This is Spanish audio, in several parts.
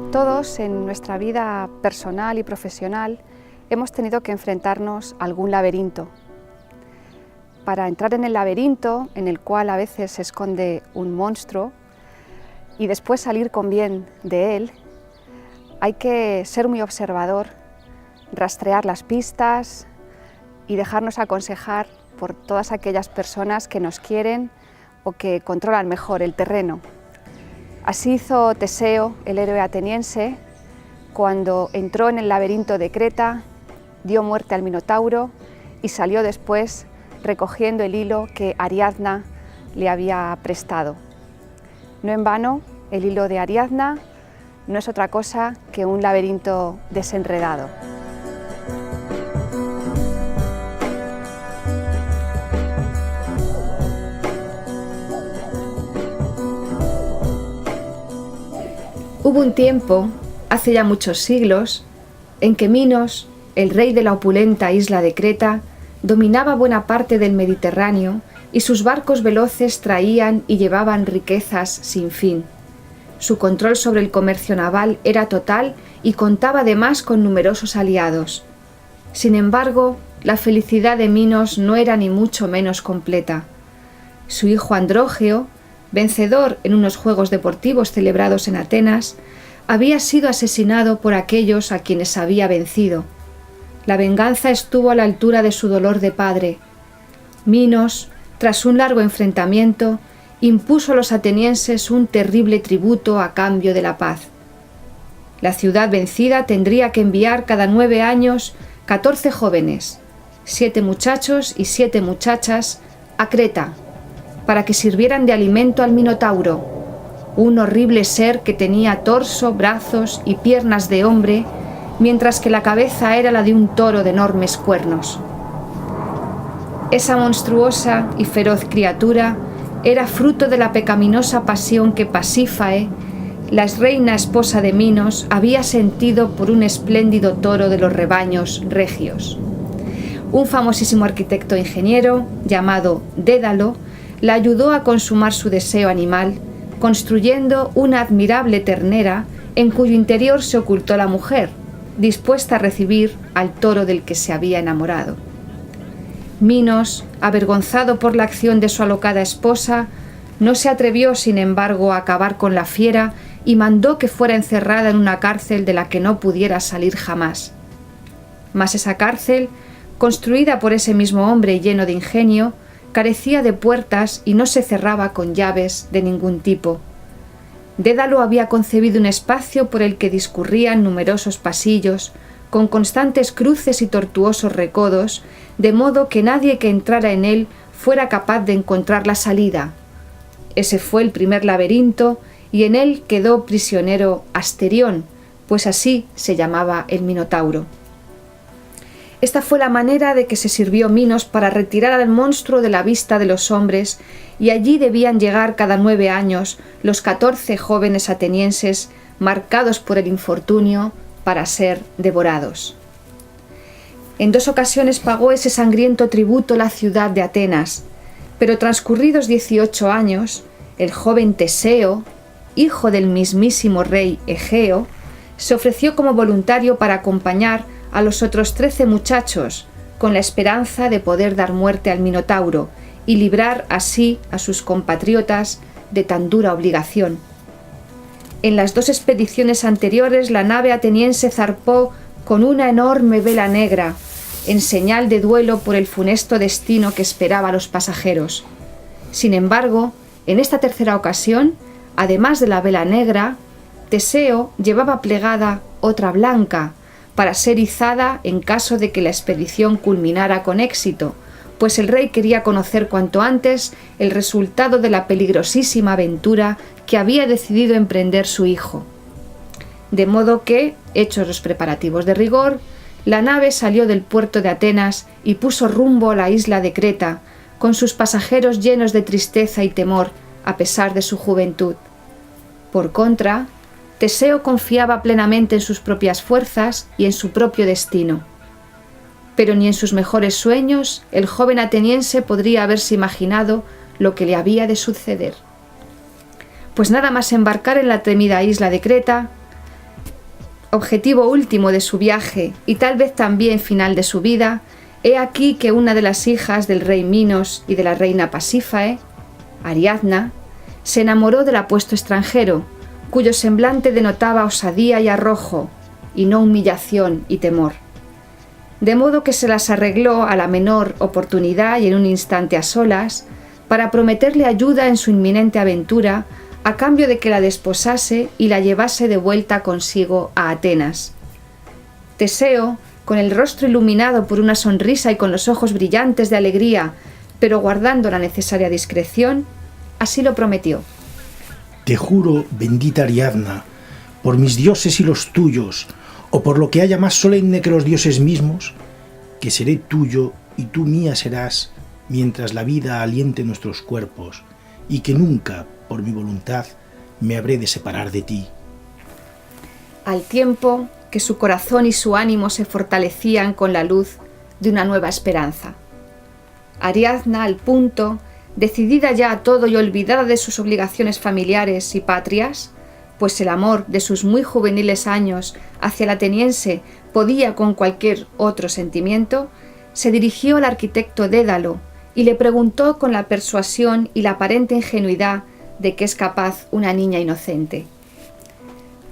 Todos en nuestra vida personal y profesional hemos tenido que enfrentarnos a algún laberinto. Para entrar en el laberinto, en el cual a veces se esconde un monstruo, y después salir con bien de él, hay que ser muy observador, rastrear las pistas y dejarnos aconsejar por todas aquellas personas que nos quieren o que controlan mejor el terreno. Así hizo Teseo, el héroe ateniense, cuando entró en el laberinto de Creta, dio muerte al Minotauro y salió después recogiendo el hilo que Ariadna le había prestado. No en vano, el hilo de Ariadna no es otra cosa que un laberinto desenredado. Hubo un tiempo, hace ya muchos siglos, en que Minos, el rey de la opulenta isla de Creta, dominaba buena parte del Mediterráneo y sus barcos veloces traían y llevaban riquezas sin fin. Su control sobre el comercio naval era total y contaba además con numerosos aliados. Sin embargo, la felicidad de Minos no era ni mucho menos completa. Su hijo Andrógeo, vencedor en unos juegos deportivos celebrados en Atenas, había sido asesinado por aquellos a quienes había vencido. La venganza estuvo a la altura de su dolor de padre. Minos, tras un largo enfrentamiento, impuso a los atenienses un terrible tributo a cambio de la paz. La ciudad vencida tendría que enviar cada 9 años 14 jóvenes, 7 muchachos y 7 muchachas, a Creta, para que sirvieran de alimento al Minotauro, un horrible ser que tenía torso, brazos y piernas de hombre, mientras que la cabeza era la de un toro de enormes cuernos. Esa monstruosa y feroz criatura era fruto de la pecaminosa pasión que Pasífae, la reina esposa de Minos, había sentido por un espléndido toro de los rebaños regios. Un famosísimo arquitecto e ingeniero, llamado Dédalo, la ayudó a consumar su deseo animal, construyendo una admirable ternera en cuyo interior se ocultó la mujer, dispuesta a recibir al toro del que se había enamorado. Minos, avergonzado por la acción de su alocada esposa, no se atrevió, sin embargo, a acabar con la fiera y mandó que fuera encerrada en una cárcel de la que no pudiera salir jamás. Mas esa cárcel, construida por ese mismo hombre lleno de ingenio, carecía de puertas y no se cerraba con llaves de ningún tipo. Dédalo había concebido un espacio por el que discurrían numerosos pasillos, con constantes cruces y tortuosos recodos, de modo que nadie que entrara en él fuera capaz de encontrar la salida. Ese fue el primer laberinto, y en él quedó prisionero Asterión, pues así se llamaba el Minotauro. Esta fue la manera de que se sirvió Minos para retirar al monstruo de la vista de los hombres, y allí debían llegar cada 9 años los 14 jóvenes atenienses marcados por el infortunio para ser devorados. En 2 ocasiones pagó ese sangriento tributo la ciudad de Atenas, pero transcurridos 18 años, el joven Teseo, hijo del mismísimo rey Egeo, se ofreció como voluntario para acompañar a los otros 13 muchachos, con la esperanza de poder dar muerte al Minotauro y librar así a sus compatriotas de tan dura obligación. En las 2 expediciones anteriores la nave ateniense zarpó con una enorme vela negra, en señal de duelo por el funesto destino que esperaba a los pasajeros. Sin embargo, en esta tercera ocasión, además de la vela negra, Teseo llevaba plegada otra blanca, para ser izada en caso de que la expedición culminara con éxito, pues el rey quería conocer cuanto antes el resultado de la peligrosísima aventura que había decidido emprender su hijo. De modo que, hechos los preparativos de rigor, la nave salió del puerto de Atenas y puso rumbo a la isla de Creta, con sus pasajeros llenos de tristeza y temor, a pesar de su juventud. Por contra, Teseo confiaba plenamente en sus propias fuerzas y en su propio destino. Pero ni en sus mejores sueños el joven ateniense podría haberse imaginado lo que le había de suceder. Pues nada más embarcar en la temida isla de Creta, objetivo último de su viaje y tal vez también final de su vida, he aquí que una de las hijas del rey Minos y de la reina Pasífae, Ariadna, se enamoró del apuesto extranjero, cuyo semblante denotaba osadía y arrojo, y no humillación y temor. De modo que se las arregló a la menor oportunidad y en un instante a solas, para prometerle ayuda en su inminente aventura, a cambio de que la desposase y la llevase de vuelta consigo a Atenas. Teseo, con el rostro iluminado por una sonrisa y con los ojos brillantes de alegría, pero guardando la necesaria discreción, así lo prometió. Te juro, bendita Ariadna, por mis dioses y los tuyos, o por lo que haya más solemne que los dioses mismos, que seré tuyo y tú mía serás, mientras la vida aliente nuestros cuerpos, y que nunca, por mi voluntad, me habré de separar de ti. Al tiempo que su corazón y su ánimo se fortalecían con la luz de una nueva esperanza. Ariadna, al punto, decidida ya a todo y olvidada de sus obligaciones familiares y patrias, pues el amor de sus muy juveniles años hacia el ateniense podía con cualquier otro sentimiento, se dirigió al arquitecto Dédalo y le preguntó con la persuasión y la aparente ingenuidad de que es capaz una niña inocente.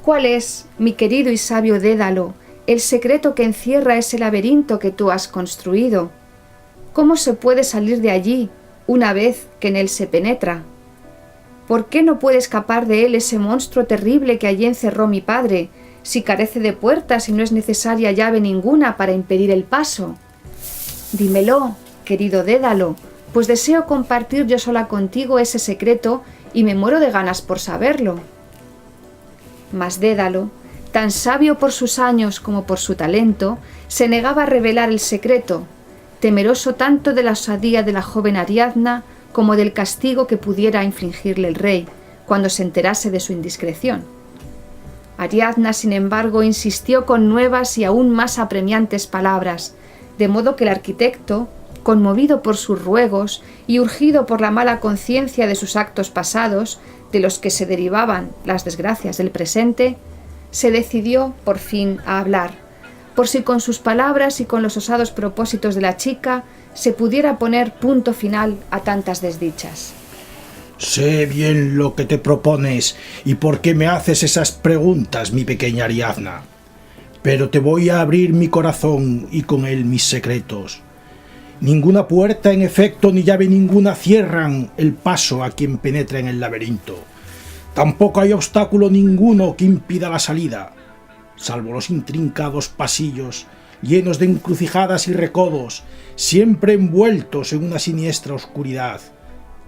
¿Cuál es, mi querido y sabio Dédalo, el secreto que encierra ese laberinto que tú has construido? ¿Cómo se puede salir de allí una vez que en él se penetra? ¿Por qué no puede escapar de él ese monstruo terrible que allí encerró mi padre, si carece de puertas y no es necesaria llave ninguna para impedir el paso? Dímelo, querido Dédalo, pues deseo compartir yo sola contigo ese secreto y me muero de ganas por saberlo. Mas Dédalo, tan sabio por sus años como por su talento, se negaba a revelar el secreto, temeroso tanto de la osadía de la joven Ariadna como del castigo que pudiera infligirle el rey cuando se enterase de su indiscreción. Ariadna, sin embargo, insistió con nuevas y aún más apremiantes palabras, de modo que el arquitecto, conmovido por sus ruegos y urgido por la mala conciencia de sus actos pasados, de los que se derivaban las desgracias del presente, se decidió por fin a hablar, por si con sus palabras y con los osados propósitos de la chica se pudiera poner punto final a tantas desdichas. Sé bien lo que te propones y por qué me haces esas preguntas, mi pequeña Ariadna. Pero te voy a abrir mi corazón y con él mis secretos. Ninguna puerta, en efecto, ni llave ninguna cierran el paso a quien penetra en el laberinto. Tampoco hay obstáculo ninguno que impida la salida, salvo los intrincados pasillos llenos de encrucijadas y recodos, siempre envueltos en una siniestra oscuridad,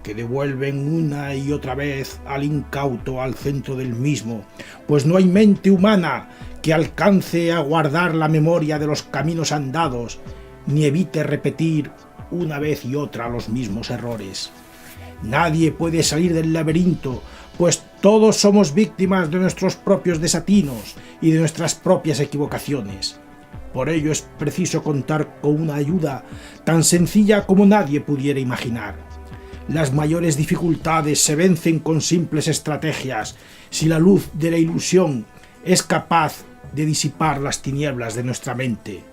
que devuelven una y otra vez al incauto al centro del mismo, pues no hay mente humana que alcance a guardar la memoria de los caminos andados, ni evite repetir una vez y otra los mismos errores. Nadie puede salir del laberinto, pues todos somos víctimas de nuestros propios desatinos y de nuestras propias equivocaciones. Por ello es preciso contar con una ayuda tan sencilla como nadie pudiera imaginar. Las mayores dificultades se vencen con simples estrategias, si la luz de la ilusión es capaz de disipar las tinieblas de nuestra mente.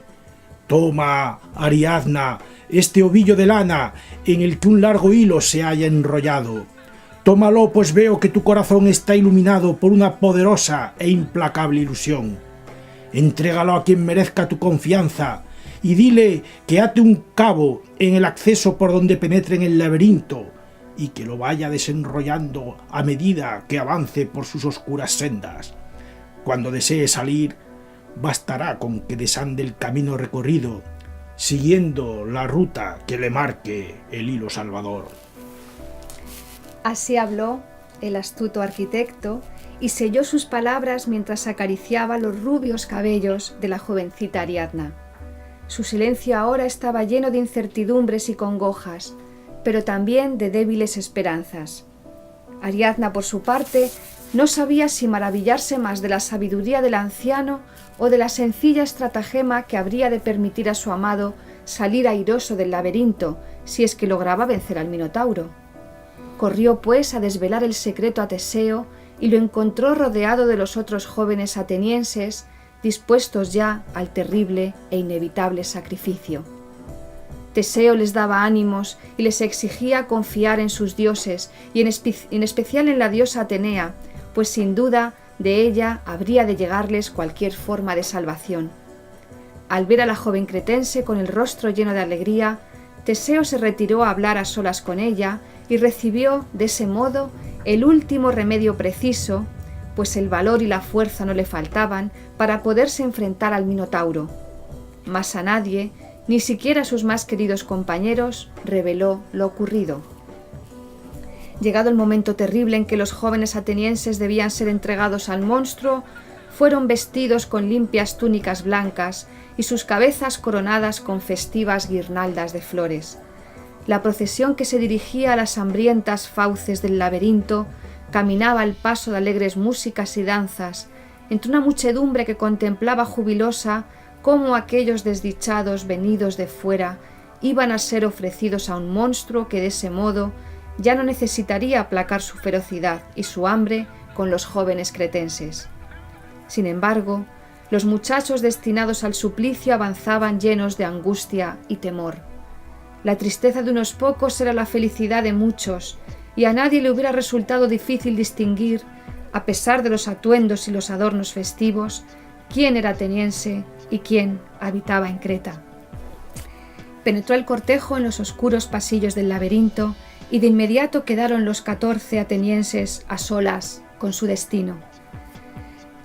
Toma, Ariadna, este ovillo de lana en el que un largo hilo se haya enrollado. Tómalo, pues veo que tu corazón está iluminado por una poderosa e implacable ilusión. Entrégalo a quien merezca tu confianza y dile que ate un cabo en el acceso por donde penetre en el laberinto y que lo vaya desenrollando a medida que avance por sus oscuras sendas. Cuando desee salir, bastará con que desande el camino recorrido, siguiendo la ruta que le marque el hilo salvador. Así habló el astuto arquitecto y selló sus palabras mientras acariciaba los rubios cabellos de la jovencita Ariadna. Su silencio ahora estaba lleno de incertidumbres y congojas, pero también de débiles esperanzas. Ariadna, por su parte, no sabía si maravillarse más de la sabiduría del anciano o de la sencilla estratagema que habría de permitir a su amado salir airoso del laberinto si es que lograba vencer al Minotauro. Corrió, pues, a desvelar el secreto a Teseo y lo encontró rodeado de los otros jóvenes atenienses, dispuestos ya al terrible e inevitable sacrificio. Teseo les daba ánimos y les exigía confiar en sus dioses y en especial en la diosa Atenea, pues sin duda de ella habría de llegarles cualquier forma de salvación. Al ver a la joven cretense con el rostro lleno de alegría, Teseo se retiró a hablar a solas con ella y recibió de ese modo el último remedio preciso, pues el valor y la fuerza no le faltaban para poderse enfrentar al Minotauro. Mas a nadie, ni siquiera a sus más queridos compañeros, reveló lo ocurrido. Llegado el momento terrible en que los jóvenes atenienses debían ser entregados al monstruo, fueron vestidos con limpias túnicas blancas y sus cabezas coronadas con festivas guirnaldas de flores. La procesión que se dirigía a las hambrientas fauces del laberinto caminaba al paso de alegres músicas y danzas, entre una muchedumbre que contemplaba jubilosa cómo aquellos desdichados venidos de fuera iban a ser ofrecidos a un monstruo que de ese modo ya no necesitaría aplacar su ferocidad y su hambre con los jóvenes cretenses. Sin embargo, los muchachos destinados al suplicio avanzaban llenos de angustia y temor. La tristeza de unos pocos era la felicidad de muchos, y a nadie le hubiera resultado difícil distinguir, a pesar de los atuendos y los adornos festivos, quién era ateniense y quién habitaba en Creta. Penetró el cortejo en los oscuros pasillos del laberinto y de inmediato quedaron los 14 atenienses a solas con su destino.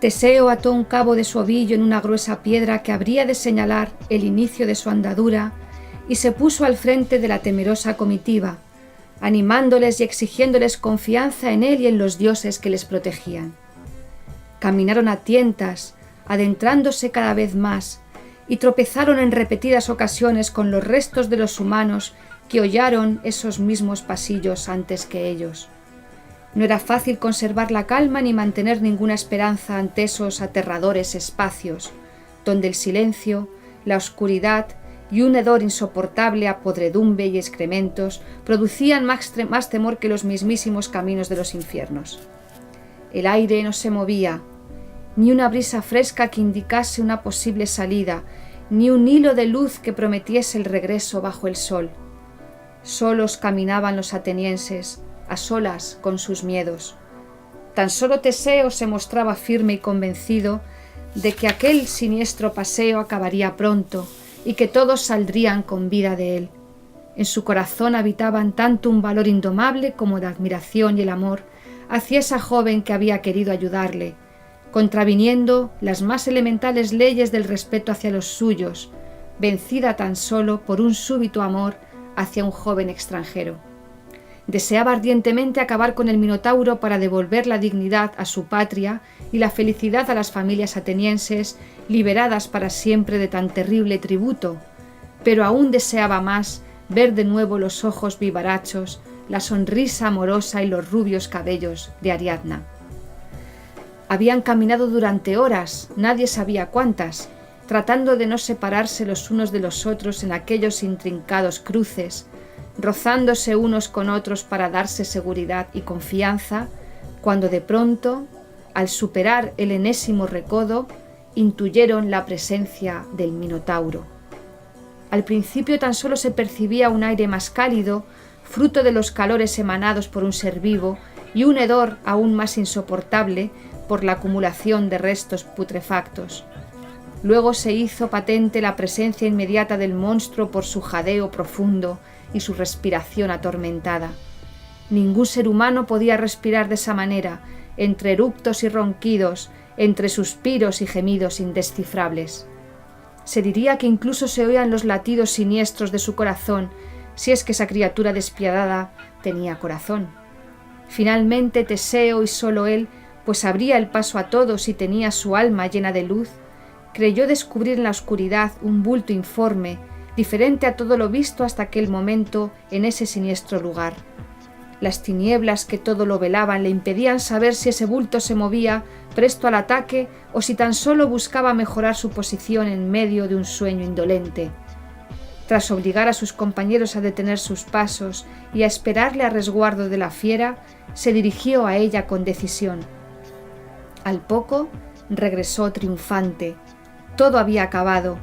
Teseo ató un cabo de su ovillo en una gruesa piedra que habría de señalar el inicio de su andadura y se puso al frente de la temerosa comitiva, animándoles y exigiéndoles confianza en él y en los dioses que les protegían. Caminaron a tientas, adentrándose cada vez más, y tropezaron en repetidas ocasiones con los restos de los humanos que hollaron esos mismos pasillos antes que ellos. No era fácil conservar la calma ni mantener ninguna esperanza ante esos aterradores espacios, donde el silencio, la oscuridad y un hedor insoportable a podredumbre y excrementos producían más temor que los mismísimos caminos de los infiernos. El aire no se movía, ni una brisa fresca que indicase una posible salida, ni un hilo de luz que prometiese el regreso bajo el sol. Solos caminaban los atenienses, a solas con sus miedos. Tan solo Teseo se mostraba firme y convencido de que aquel siniestro paseo acabaría pronto y que todos saldrían con vida de él. En su corazón habitaban tanto un valor indomable como la admiración y el amor hacia esa joven que había querido ayudarle, contraviniendo las más elementales leyes del respeto hacia los suyos, vencida tan solo por un súbito amor hacia un joven extranjero. Deseaba ardientemente acabar con el Minotauro para devolver la dignidad a su patria y la felicidad a las familias atenienses liberadas para siempre de tan terrible tributo, pero aún deseaba más ver de nuevo los ojos vivarachos, la sonrisa amorosa y los rubios cabellos de Ariadna. Habían caminado durante horas, nadie sabía cuántas, tratando de no separarse los unos de los otros en aquellos intrincados cruces, rozándose unos con otros para darse seguridad y confianza, cuando de pronto, al superar el enésimo recodo, intuyeron la presencia del Minotauro. Al principio tan solo se percibía un aire más cálido, fruto de los calores emanados por un ser vivo, y un hedor aún más insoportable por la acumulación de restos putrefactos. Luego se hizo patente la presencia inmediata del monstruo por su jadeo profundo y su respiración atormentada. Ningún ser humano podía respirar de esa manera, entre eructos y ronquidos, entre suspiros y gemidos indescifrables. Se diría que incluso se oían los latidos siniestros de su corazón, si es que esa criatura despiadada tenía corazón. Finalmente Teseo y solo él pues abría el paso a todos y tenía su alma llena de luz, creyó descubrir en la oscuridad un bulto informe, diferente a todo lo visto hasta aquel momento en ese siniestro lugar. Las tinieblas que todo lo velaban le impedían saber si ese bulto se movía presto al ataque o si tan solo buscaba mejorar su posición en medio de un sueño indolente. Tras obligar a sus compañeros a detener sus pasos y a esperarle a resguardo de la fiera, se dirigió a ella con decisión. Al poco regresó triunfante. Todo había acabado.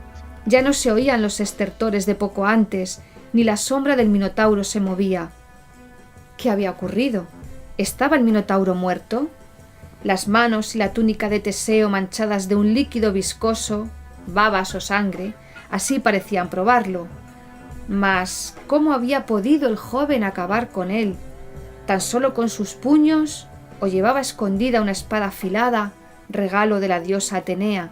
Ya no se oían los estertores de poco antes, ni la sombra del minotauro se movía. ¿Qué había ocurrido? ¿Estaba el minotauro muerto? Las manos y la túnica de Teseo manchadas de un líquido viscoso, babas o sangre, así parecían probarlo. Mas, ¿cómo había podido el joven acabar con él? ¿Tan solo con sus puños? ¿O llevaba escondida una espada afilada, regalo de la diosa Atenea?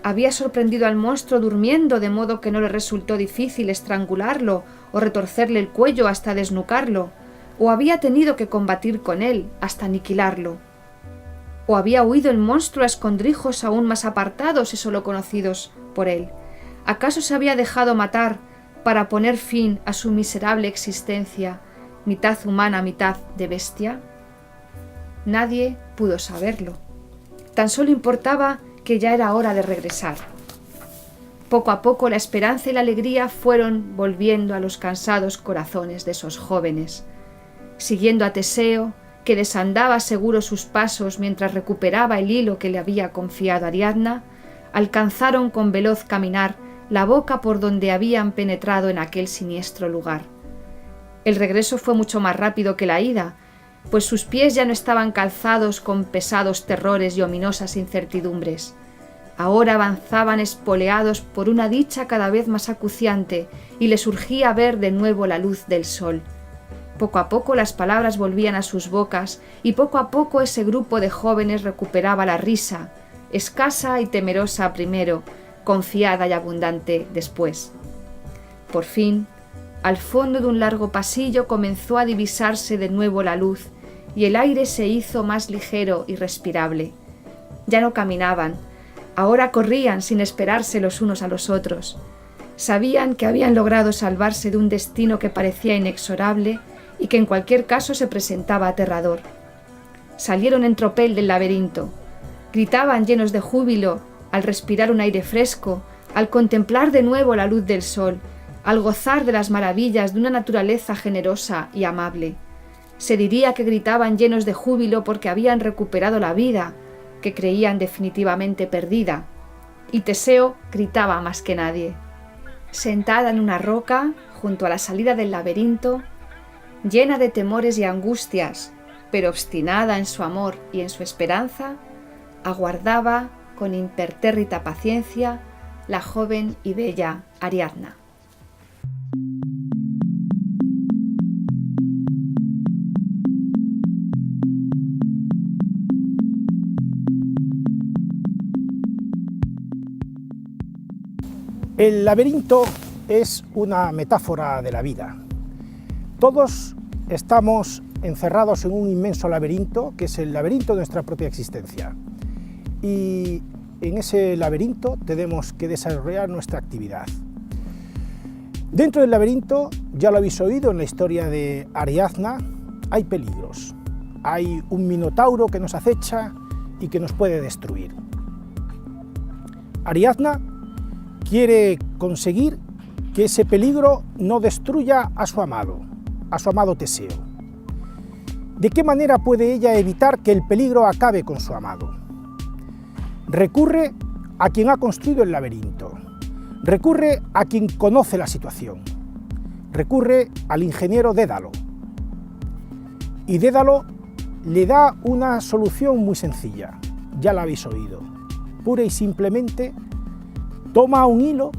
¿Había sorprendido al monstruo durmiendo de modo que no le resultó difícil estrangularlo o retorcerle el cuello hasta desnucarlo? ¿O había tenido que combatir con él hasta aniquilarlo? ¿O había huido el monstruo a escondrijos aún más apartados y solo conocidos por él? ¿Acaso se había dejado matar para poner fin a su miserable existencia, mitad humana, mitad de bestia? Nadie pudo saberlo. Tan solo importaba que ya era hora de regresar. Poco a poco la esperanza y la alegría fueron volviendo a los cansados corazones de esos jóvenes. Siguiendo a Teseo, que desandaba seguro sus pasos mientras recuperaba el hilo que le había confiado Ariadna, alcanzaron con veloz caminar la boca por donde habían penetrado en aquel siniestro lugar. El regreso fue mucho más rápido que la ida, pues sus pies ya no estaban calzados con pesados terrores y ominosas incertidumbres. Ahora avanzaban espoleados por una dicha cada vez más acuciante y les urgía ver de nuevo la luz del sol. Poco a poco las palabras volvían a sus bocas y poco a poco ese grupo de jóvenes recuperaba la risa, escasa y temerosa primero, confiada y abundante después. Por fin, al fondo de un largo pasillo comenzó a divisarse de nuevo la luz y el aire se hizo más ligero y respirable. Ya no caminaban, ahora corrían sin esperarse los unos a los otros. Sabían que habían logrado salvarse de un destino que parecía inexorable y que en cualquier caso se presentaba aterrador. Salieron en tropel del laberinto. Gritaban llenos de júbilo al respirar un aire fresco, al contemplar de nuevo la luz del sol, al gozar de las maravillas de una naturaleza generosa y amable. Se diría que gritaban llenos de júbilo porque habían recuperado la vida, que creían definitivamente perdida. Y Teseo gritaba más que nadie. Sentada en una roca, junto a la salida del laberinto, llena de temores y angustias, pero obstinada en su amor y en su esperanza, aguardaba con impertérrita paciencia la joven y bella Ariadna. El laberinto es una metáfora de la vida. Todos estamos encerrados en un inmenso laberinto, que es el laberinto de nuestra propia existencia. Y en ese laberinto tenemos que desarrollar nuestra actividad. Dentro del laberinto, ya lo habéis oído en la historia de Ariadna, hay peligros. Hay un minotauro que nos acecha y que nos puede destruir. Ariadna quiere conseguir que ese peligro no destruya a su amado Teseo. ¿De qué manera puede ella evitar que el peligro acabe con su amado? Recurre a quien ha construido el laberinto, recurre a quien conoce la situación, recurre al ingeniero Dédalo. Y Dédalo le da una solución muy sencilla, ya la habéis oído, pura y simplemente toma un hilo,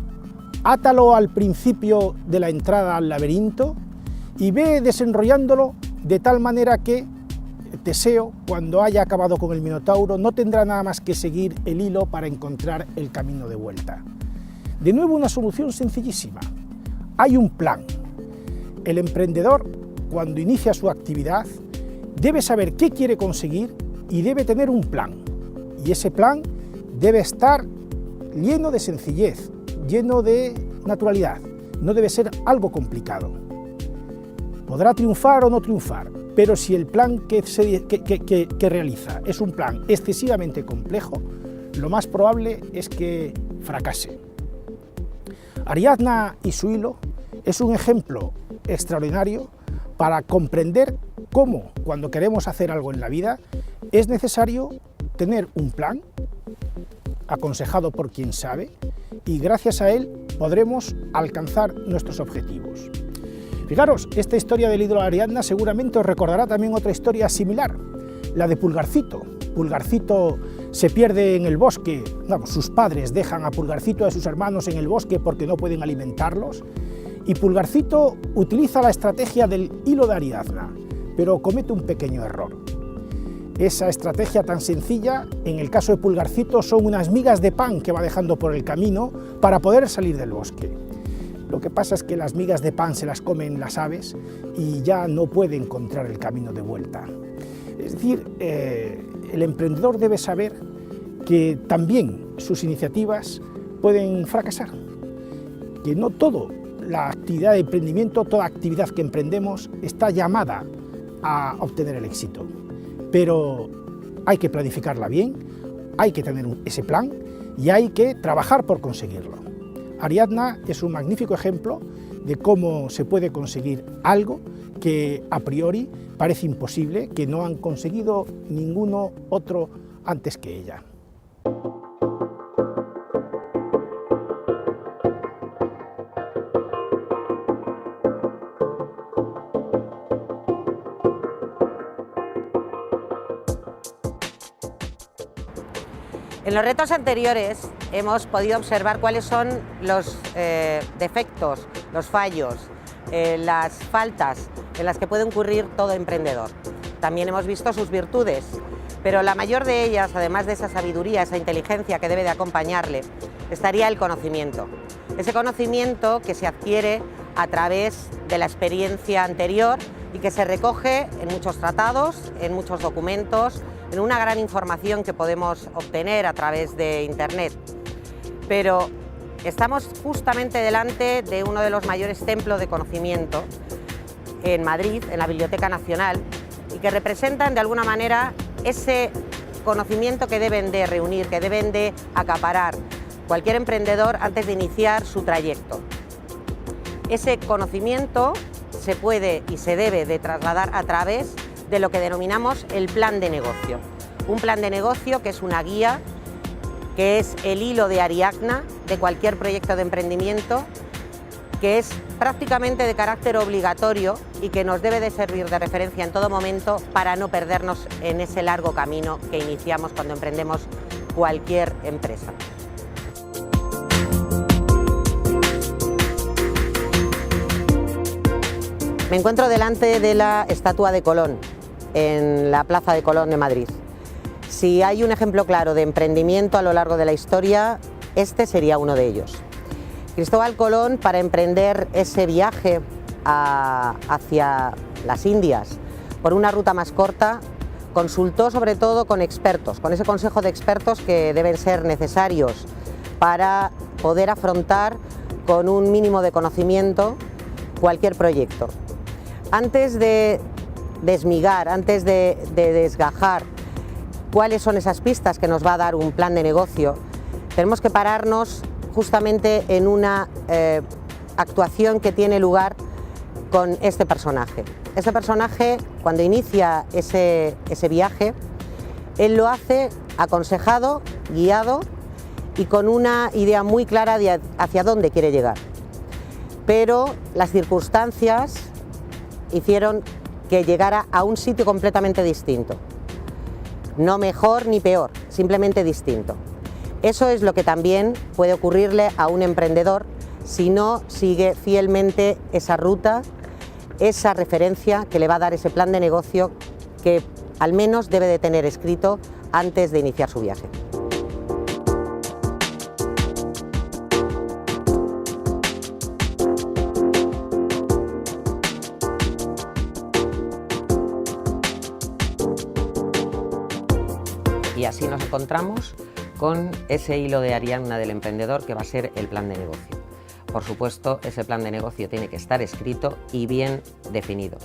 átalo al principio de la entrada al laberinto y ve desenrollándolo de tal manera que Teseo, cuando haya acabado con el minotauro, no tendrá nada más que seguir el hilo para encontrar el camino de vuelta. De nuevo, una solución sencillísima. Hay un plan. El emprendedor, cuando inicia su actividad, debe saber qué quiere conseguir y debe tener un plan. Y ese plan debe estar lleno de sencillez, lleno de naturalidad. No debe ser algo complicado. Podrá triunfar o no triunfar, pero si el plan que realiza es un plan excesivamente complejo, lo más probable es que fracase. Ariadna y su hilo es un ejemplo extraordinario para comprender cómo, cuando queremos hacer algo en la vida, es necesario tener un plan aconsejado por quien sabe, y gracias a él podremos alcanzar nuestros objetivos. Fijaros, esta historia del ídolo Ariadna seguramente os recordará también otra historia similar, la de Pulgarcito. Pulgarcito se pierde en el bosque, sus padres dejan a Pulgarcito y a sus hermanos en el bosque porque no pueden alimentarlos, y Pulgarcito utiliza la estrategia del hilo de Ariadna, pero comete un pequeño error. Esa estrategia tan sencilla, en el caso de Pulgarcito, son unas migas de pan que va dejando por el camino para poder salir del bosque. Lo que pasa es que las migas de pan se las comen las aves y ya no puede encontrar el camino de vuelta. Es decir, el emprendedor debe saber que también sus iniciativas pueden fracasar, que no toda la actividad de emprendimiento, toda actividad que emprendemos está llamada a obtener el éxito. Pero hay que planificarla bien, hay que tener ese plan y hay que trabajar por conseguirlo. Ariadna es un magnífico ejemplo de cómo se puede conseguir algo que a priori parece imposible, que no han conseguido ninguno otro antes que ella. En los retos anteriores hemos podido observar cuáles son los defectos, los fallos, las faltas en las que puede incurrir todo emprendedor. También hemos visto sus virtudes, pero la mayor de ellas, además de esa sabiduría, esa inteligencia que debe de acompañarle, estaría el conocimiento. Ese conocimiento que se adquiere a través de la experiencia anterior y que se recoge en muchos tratados, en muchos documentos, en una gran información que podemos obtener a través de Internet. Pero estamos justamente delante de uno de los mayores templos de conocimiento en Madrid, en la Biblioteca Nacional, y que representan de alguna manera ese conocimiento que deben de reunir, que deben de acaparar cualquier emprendedor antes de iniciar su trayecto. Ese conocimiento se puede y se debe de trasladar a través de lo que denominamos el plan de negocio. Un plan de negocio que es una guía, que es el hilo de Ariadna de cualquier proyecto de emprendimiento, que es prácticamente de carácter obligatorio y que nos debe de servir de referencia en todo momento para no perdernos en ese largo camino que iniciamos cuando emprendemos cualquier empresa. Me encuentro delante de la estatua de Colón, en la Plaza de Colón de Madrid. Si hay un ejemplo claro de emprendimiento a lo largo de la historia, este sería uno de ellos. Cristóbal Colón, para emprender ese viaje hacia las Indias por una ruta más corta, consultó sobre todo con expertos, con ese consejo de expertos que deben ser necesarios para poder afrontar con un mínimo de conocimiento cualquier proyecto. Antes de desmigar, antes de desgajar cuáles son esas pistas que nos va a dar un plan de negocio, tenemos que pararnos justamente en una actuación que tiene lugar con este personaje. Este personaje, cuando inicia ese viaje, él lo hace aconsejado, guiado y con una idea muy clara de hacia dónde quiere llegar. Pero las circunstancias hicieron que llegara a un sitio completamente distinto. No mejor ni peor, simplemente distinto. Eso es lo que también puede ocurrirle a un emprendedor si no sigue fielmente esa ruta, esa referencia que le va a dar ese plan de negocio que al menos debe de tener escrito antes de iniciar su viaje. así nos encontramos con ese hilo de Ariadna del emprendedor que va a ser el plan de negocio. Por supuesto, ese plan de negocio tiene que estar escrito y bien definido.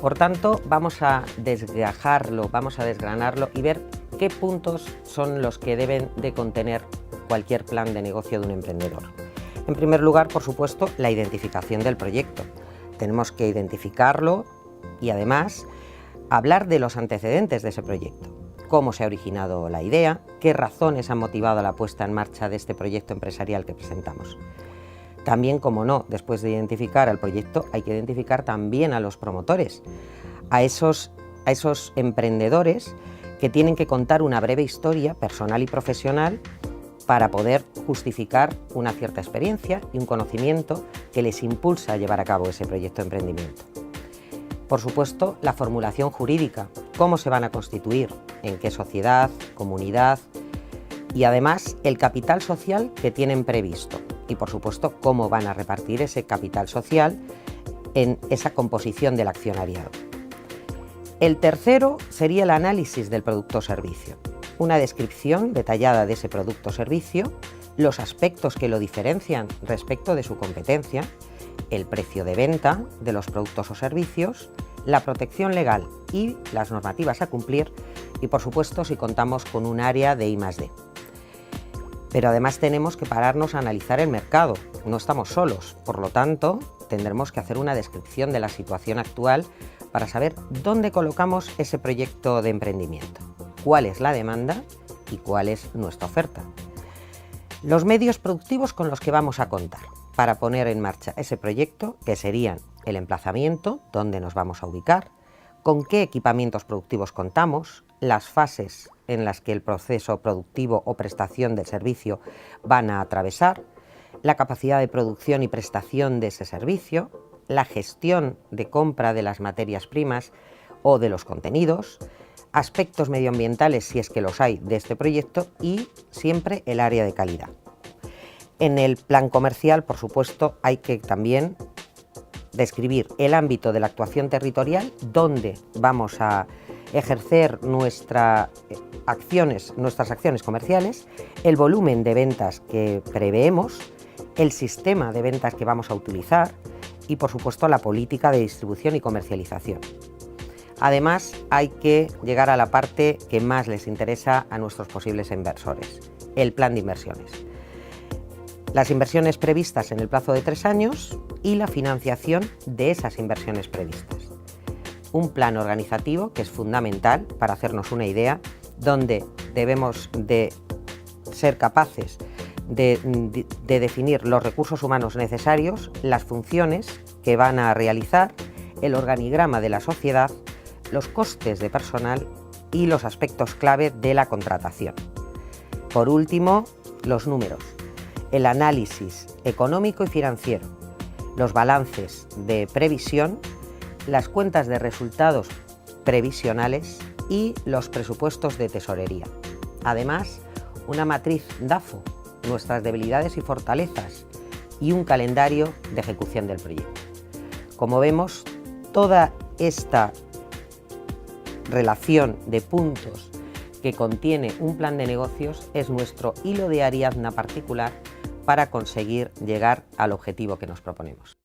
Por tanto, vamos a desgajarlo, vamos a desgranarlo y ver qué puntos son los que deben de contener cualquier plan de negocio de un emprendedor. En primer lugar, por supuesto, la identificación del proyecto. Tenemos que identificarlo y además hablar de los antecedentes de ese proyecto. Cómo se ha originado la idea, qué razones han motivado la puesta en marcha de este proyecto empresarial que presentamos. También, como no, después de identificar al proyecto, hay que identificar también a los promotores, a esos emprendedores que tienen que contar una breve historia personal y profesional para poder justificar una cierta experiencia y un conocimiento que les impulsa a llevar a cabo ese proyecto de emprendimiento. Por supuesto, la formulación jurídica, cómo se van a constituir, en qué sociedad, comunidad y además el capital social que tienen previsto y por supuesto cómo van a repartir ese capital social en esa composición del accionariado. El tercero sería el análisis del producto o servicio, una descripción detallada de ese producto o servicio, los aspectos que lo diferencian respecto de su competencia, el precio de venta de los productos o servicios, la protección legal y las normativas a cumplir y, por supuesto, si contamos con un área de I+D. Pero además tenemos que pararnos a analizar el mercado, no estamos solos, por lo tanto, tendremos que hacer una descripción de la situación actual para saber dónde colocamos ese proyecto de emprendimiento, cuál es la demanda y cuál es nuestra oferta. Los medios productivos con los que vamos a contar para poner en marcha ese proyecto, que serían el emplazamiento, dónde nos vamos a ubicar, con qué equipamientos productivos contamos, las fases en las que el proceso productivo o prestación del servicio van a atravesar, la capacidad de producción y prestación de ese servicio, la gestión de compra de las materias primas o de los contenidos, aspectos medioambientales, si es que los hay, de este proyecto y siempre el área de calidad. En el plan comercial, por supuesto, hay que también describir el ámbito de la actuación territorial, dónde vamos a ejercer nuestras acciones comerciales, el volumen de ventas que preveemos, el sistema de ventas que vamos a utilizar y, por supuesto, la política de distribución y comercialización. Además, hay que llegar a la parte que más les interesa a nuestros posibles inversores, el plan de inversiones. Las inversiones previstas en el plazo de 3 años y la financiación de esas inversiones previstas. Un plan organizativo que es fundamental para hacernos una idea, donde debemos de ser capaces de definir los recursos humanos necesarios, las funciones que van a realizar, el organigrama de la sociedad, los costes de personal y los aspectos clave de la contratación. Por último, los números, el análisis económico y financiero, los balances de previsión, las cuentas de resultados previsionales y los presupuestos de tesorería. Además, una matriz DAFO, nuestras debilidades y fortalezas y un calendario de ejecución del proyecto. Como vemos, toda esta relación de puntos que contiene un plan de negocios es nuestro hilo de Ariadna particular para conseguir llegar al objetivo que nos proponemos.